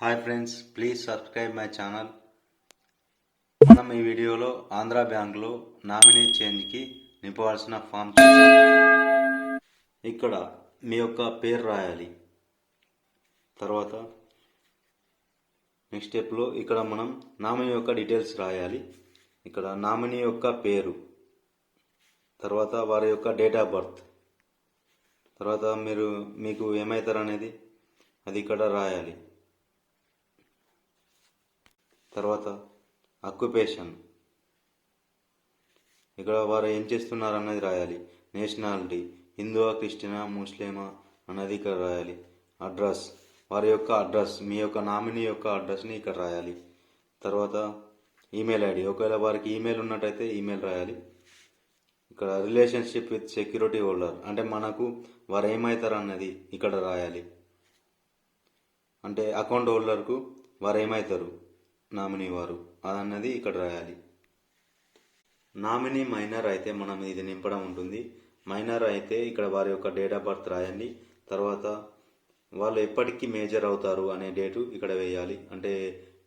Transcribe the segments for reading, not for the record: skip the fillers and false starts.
Hi friends, please subscribe my channel. మనం ఈ వీడియోలో ఆంధ్ర బ్యాంకులో నామినీ చేంజ్కి నింపవలసిన ఫామ్ చూద్దాం. ఇక్కడ మీ యొక్క పేరు రాయాలి. తర్వాత నెక్స్ట్ స్టెప్లో ఇక్కడ మనం నామినీ యొక్క డీటెయిల్స్ రాయాలి. ఇక్కడ నామినీ యొక్క పేరు, తర్వాత వారి యొక్క డేట్ ఆఫ్ బర్త్, తర్వాత మీకు ఏమవుతారు అనేది అది ఇక్కడ రాయాలి. తర్వాత అక్యుపేషన్, ఇక్కడ వారు ఏం చేస్తున్నారు అన్నది రాయాలి. నేషనాలిటీ, హిందువా, క్రిస్టియనా, ముస్లిమా అన్నది ఇక్కడ రాయాలి. అడ్రస్, వారి యొక్క అడ్రస్, మీ యొక్క నామినీ యొక్క అడ్రస్ని ఇక్కడ రాయాలి. తర్వాత ఈమెయిల్ ఐడి, ఒకవేళ వారికి ఈమెయిల్ ఉన్నట్టయితే ఈమెయిల్ రాయాలి. ఇక్కడ రిలేషన్షిప్ విత్ సెక్యూరిటీ హోల్డర్, అంటే మనకు వారు ఏమవుతారు అన్నది ఇక్కడ రాయాలి. అంటే అకౌంట్ హోల్డర్కు వారు ఏమవుతారు, నామినీ వారు, అదన్నది ఇక్కడ రాయాలి. నామినీ మైనర్ అయితే మనం ఇది నింపడం ఉంటుంది. మైనర్ అయితే ఇక్కడ వారి యొక్క డేట్ ఆఫ్ బర్త్ రాయండి. తర్వాత వాళ్ళు ఎప్పటికీ మేజర్ అవుతారు అనే డేటు ఇక్కడ వేయాలి. అంటే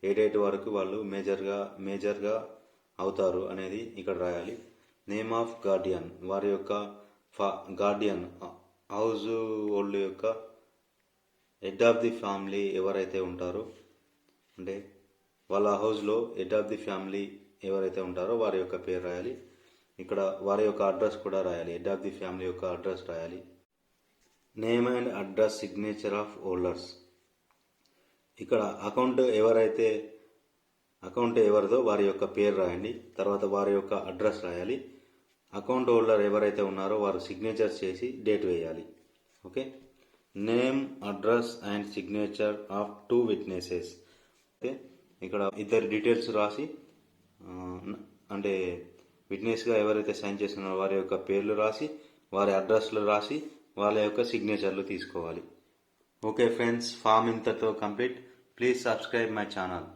ఏ డేట్ వరకు వాళ్ళు మేజర్గా అవుతారు అనేది ఇక్కడ రాయాలి. నేమ్ ఆఫ్ గార్డియన్, వారి యొక్క గార్డియన్, హౌస్ హోల్డ్ యొక్క హెడ్ ఆఫ్ ది ఫ్యామిలీ ఎవరైతే ఉంటారో, అంటే వాళ్ళ హౌస్లో హెడ్ ఆఫ్ ది ఫ్యామిలీ ఎవరైతే ఉంటారో వారి యొక్క పేరు రాయాలి. ఇక్కడ వారి యొక్క అడ్రస్ కూడా రాయాలి. హెడ్ ఆఫ్ ది ఫ్యామిలీ యొక్క అడ్రస్ రాయాలి. Name and address signature of holders, ఇక్కడ అకౌంట్ ఎవరిదో వారి యొక్క పేరు రాయండి. తర్వాత వారి యొక్క అడ్రస్ రాయాలి. అకౌంట్ హోల్డర్ ఎవరైతే ఉన్నారో వారు సిగ్నేచర్ చేసి డేట్ వేయాలి. Okay. Name, address and signature of 2 witnesses. Okay, ఇక్కడ ఇద్దరు డీటెయిల్స్ రాసి, అంటే విట్నెస్గా ఎవరైతే సైన్ చేస్తున్నారో వారి యొక్క పేర్లు రాసి, వారి అడ్రస్లు రాసి, వాళ్ళ యొక్క సిగ్నేచర్లు తీసుకోవాలి. ఓకే ఫ్రెండ్స్, ఫామ్ ఇంతతో complete. Please subscribe my channel.